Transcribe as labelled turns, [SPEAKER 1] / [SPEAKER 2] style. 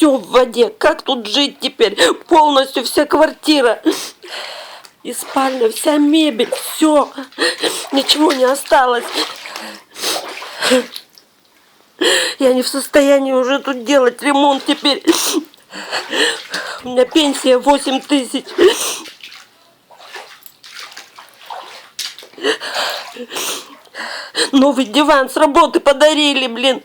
[SPEAKER 1] все в воде. Как тут жить теперь? Полностью вся квартира. И спальня, вся мебель, все. Ничего не осталось. Я не в состоянии уже тут делать ремонт теперь. У меня пенсия 8 тысяч. Новый диван с работы подарили, блин.